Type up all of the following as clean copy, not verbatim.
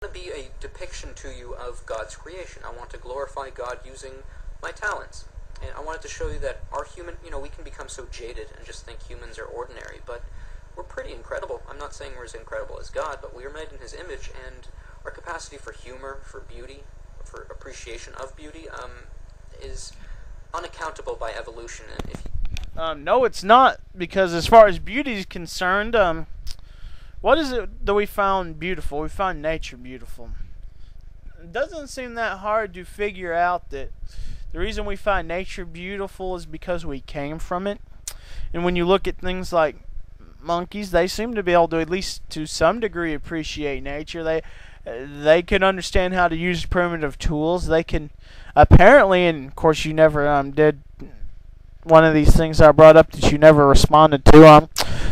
To be a depiction to you of God's creation. I want to glorify God using my talents. And I wanted to show you that our human, we can become so jaded and just think humans are ordinary, but we're pretty incredible. I'm not saying we're as incredible as God, but we are made in His image, and our capacity for humor, for beauty, for appreciation of beauty, is unaccountable by evolution. And if No, it's not, because as far as beauty is concerned, what is it that we found beautiful? We found nature beautiful. It doesn't seem that hard to figure out that the reason we find nature beautiful is because we came from it. And when you look at things like monkeys, they seem to be able to, at least to some degree, appreciate nature. They can understand how to use primitive tools. They can apparently, and of course you never did one of these things I brought up that you never responded to.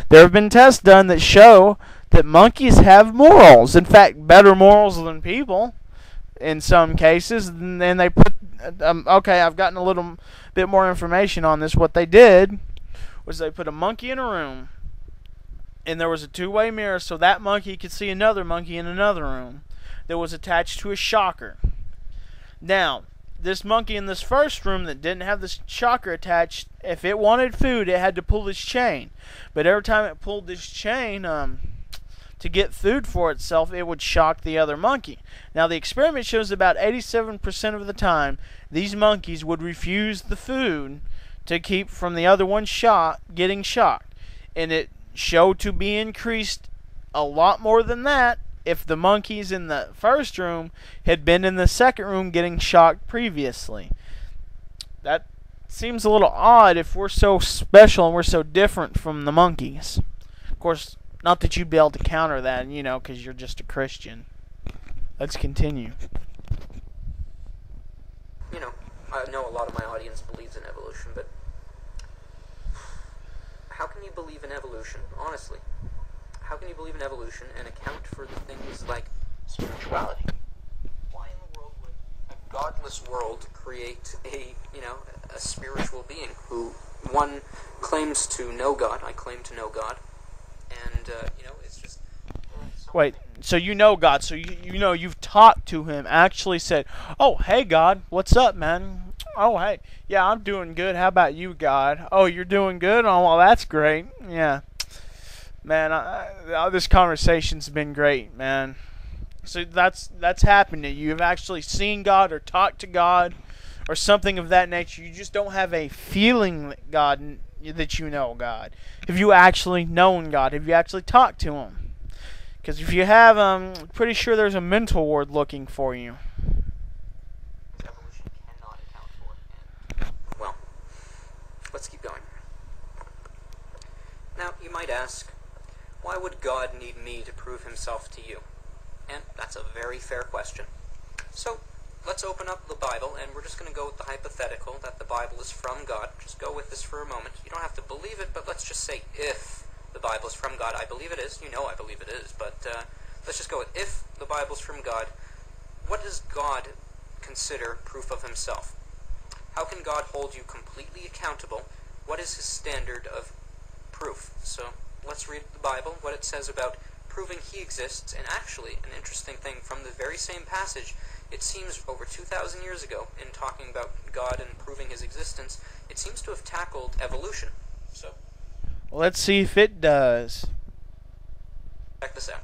There have been tests done that show that monkeys have morals. In fact, better morals than people in some cases. And then they put, okay, I've gotten a little bit more information on this. What they did was they put a monkey in a room, and there was a two-way mirror so that monkey could see another monkey in another room that was attached to a shocker. Now, this monkey in this first room that didn't have this shocker attached, if it wanted food, it had to pull this chain. But every time it pulled this chain to get food for itself, it would shock the other monkey. Now, the experiment shows about 87% of the time, these monkeys would refuse the food to keep from the other one getting shocked. And it showed to be increased a lot more than that if the monkeys in the first room had been in the second room getting shocked previously. That seems a little odd if we're so special and we're so different from the monkeys. Of course, not that you'd be able to counter that, because you're just a Christian. Let's continue. I know a lot of my audience believes in evolution, but how can you believe in evolution, honestly? How can you believe in evolution and account for the things like spirituality? Why in the world would a godless world create a spiritual being who, one, claims to know God? I claim to know God. And, it's just... Wait, so you know God, so you've talked to Him, actually said, oh, hey, God, what's up, man? Oh, hey, yeah, I'm doing good. How about you, God? Oh, you're doing good? Oh, well, that's great. Yeah. Man, this conversation's been great, man. So that's happened to you. You've actually seen God or talked to God or something of that nature. You just don't have a feeling that you know God. Have you actually known God? Have you actually talked to Him? Because if you have, I'm pretty sure there's a mental ward looking for you. Evolution cannot account for it. Well, let's keep going. Now, you might ask, why would God need me to prove Himself to you? And that's a very fair question. So, let's open up the Bible, and we're just going to go with the hypothetical that the Bible is from God. Just go with this for a moment. You don't have to believe it, but let's just say if the Bible is from God. I believe it is. I believe it is. But let's just go with if the Bible is from God. What does God consider proof of Himself? How can God hold you completely accountable? What is His standard of proof? So let's read the Bible, what it says about proving He exists. And actually, an interesting thing from the very same passage, it seems over 2,000 years ago, in talking about God and proving His existence, it seems to have tackled evolution. So let's see if it does. Check this out.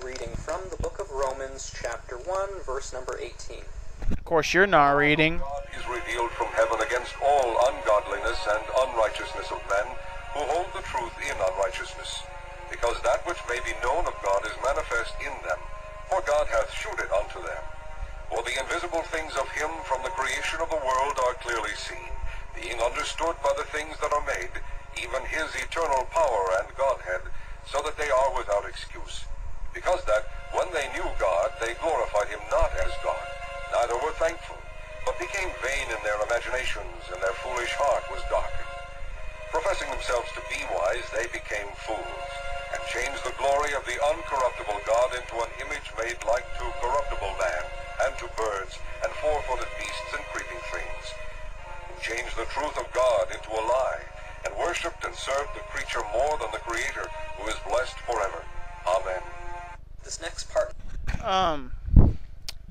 Reading from the book of Romans, chapter 1, verse number 18. Of course, you're not reading. God is revealed from heaven against all ungodliness and unrighteousness of men who hold the truth in unrighteousness, because that which may be known of God is manifest in them, for God hath shewed it unto them. For the invisible things of Him from the creation of the world are clearly seen, being understood by the things that are made, even His eternal power and Godhead, so that they are without excuse. Because that, when they knew God, they glorified Him not as God, neither were thankful, but became vain in their imaginations, and their foolish heart was darkened. Professing themselves to be wise, they became fools, and changed the glory of the uncorruptible God into an image made like to corruptible man, and to birds, and four-footed beasts, and creeping things, who changed the truth of God into a lie, and worshipped and served the creature more than the Creator, who is blessed forever.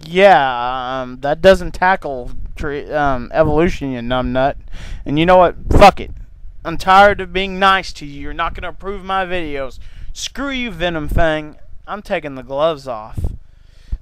That doesn't tackle evolution, you numbnut. And you know what? Fuck it. I'm tired of being nice to you. You're not going to approve my videos. Screw you, Venomfang. I'm taking the gloves off.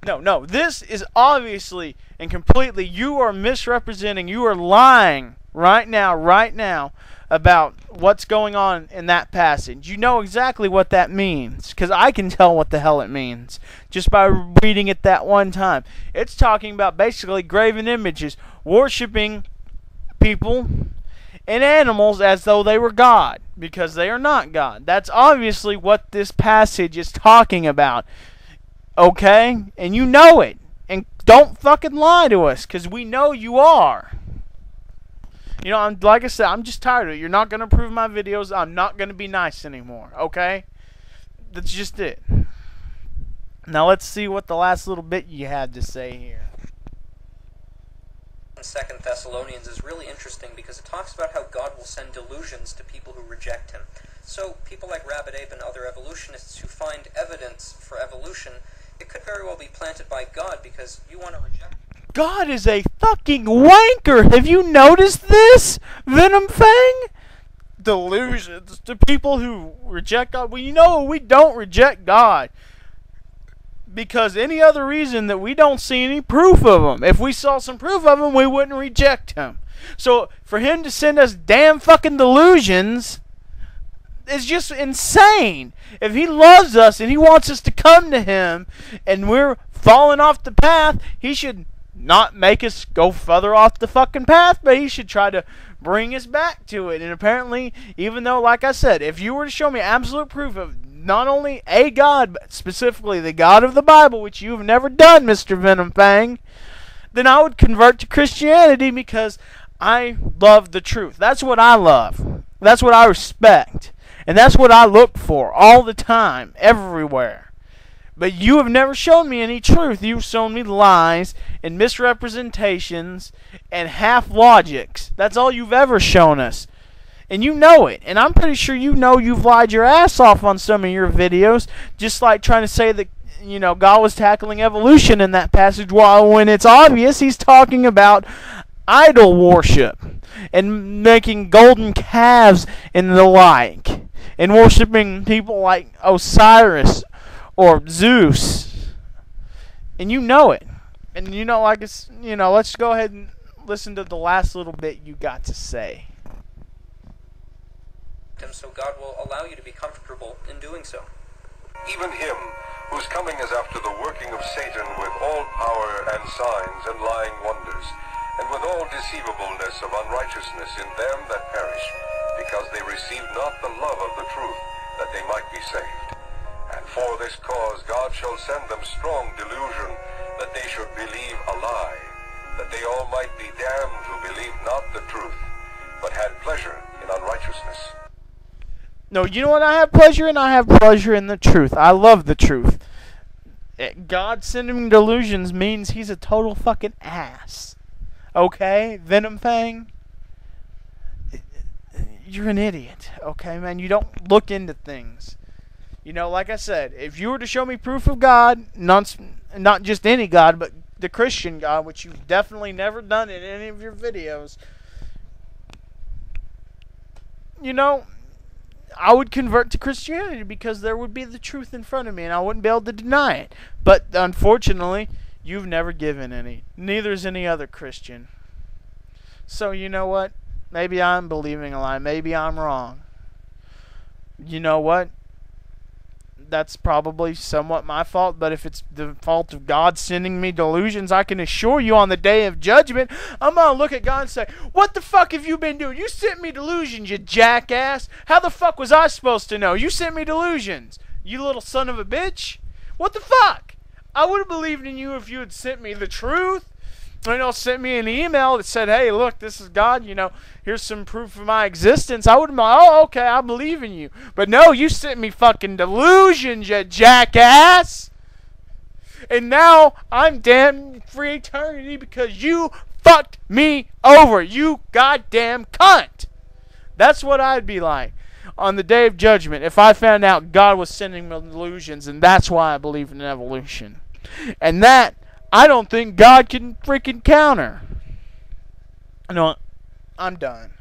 No. This is obviously and completely, you are misrepresenting. You are lying right now about what's going on in that passage. You know exactly what that means, because I can tell what the hell it means just by reading it that one time. It's talking about basically graven images, worshiping people and animals as though they were God, because they are not God. That's obviously what this passage is talking about, okay? And you know it. And don't fucking lie to us, because we know you are. You know, like I said, I'm just tired of it. You're not going to approve my videos. I'm not going to be nice anymore, okay? That's just it. Now let's see what the last little bit you had to say here. 2 Thessalonians is really interesting because it talks about how God will send delusions to people who reject him. So people like Rabbit Ape and other evolutionists who find evidence for evolution, it could very well be planted by God because you want to reject him. God is a fucking wanker. Have you noticed this, Venomfang? Delusions to people who reject God. Well, you know, we don't reject God because any other reason that we don't see any proof of him. If we saw some proof of him, we wouldn't reject him. So for him to send us damn fucking delusions is just insane. If he loves us and he wants us to come to him and we're falling off the path, he should not make us go further off the fucking path, but he should try to bring us back to it. And apparently, even though, like I said, if you were to show me absolute proof of not only a God, but specifically the God of the Bible, which you've never done, Mr. Venomfang, then I would convert to Christianity because I love the truth. That's what I love. That's what I respect. And that's what I look for all the time, everywhere. But you have never shown me any truth. You've shown me lies and misrepresentations and half logics. That's all you've ever shown us. And you know it. And I'm pretty sure you know you've lied your ass off on some of your videos. Just like trying to say that, you know, God was tackling evolution in that passage, while when it's obvious he's talking about idol worship and making golden calves and the like. And worshiping people like Osiris or Zeus, and you know it. And you know, like it's, you know, let's go ahead and listen to the last little bit you got to say. So God will allow you to be comfortable in doing so. Even him, whose coming is after the working of Satan with all power and signs and lying wonders, and with all deceivableness of unrighteousness in them that perish, because they received not the love of the truth, that they might be saved. And for this cause God shall send them strong delusion, that they should believe a lie, that they all might be damned who believed not the truth, but had pleasure in unrighteousness. No, you know what I have pleasure in? I have pleasure in the truth. I love the truth. God sending delusions means he's a total fucking ass. Okay, Venomfang? You're an idiot, okay, man? You don't look into things. You know, like I said, if you were to show me proof of God, not just any God, but the Christian God, which you've definitely never done in any of your videos, you know, I would convert to Christianity because there would be the truth in front of me and I wouldn't be able to deny it. But unfortunately, you've never given any. Neither is any other Christian. So you know what? Maybe I'm believing a lie. Maybe I'm wrong. You know what? That's probably somewhat my fault, but if it's the fault of God sending me delusions, I can assure you on the day of judgment, I'm going to look at God and say, what the fuck have you been doing? You sent me delusions, you jackass. How the fuck was I supposed to know? You sent me delusions, you little son of a bitch. What the fuck? I would have believed in you if you had sent me the truth. You know, sent me an email that said, hey, look, this is God, you know, here's some proof of my existence. I would have been like, oh, okay, I believe in you. But no, you sent me fucking delusions, you jackass. And now I'm damned for eternity because you fucked me over, you goddamn cunt. That's what I'd be like on the day of judgment if I found out God was sending me delusions, and that's why I believe in evolution. And that, I don't think God can freaking counter. No, I'm done.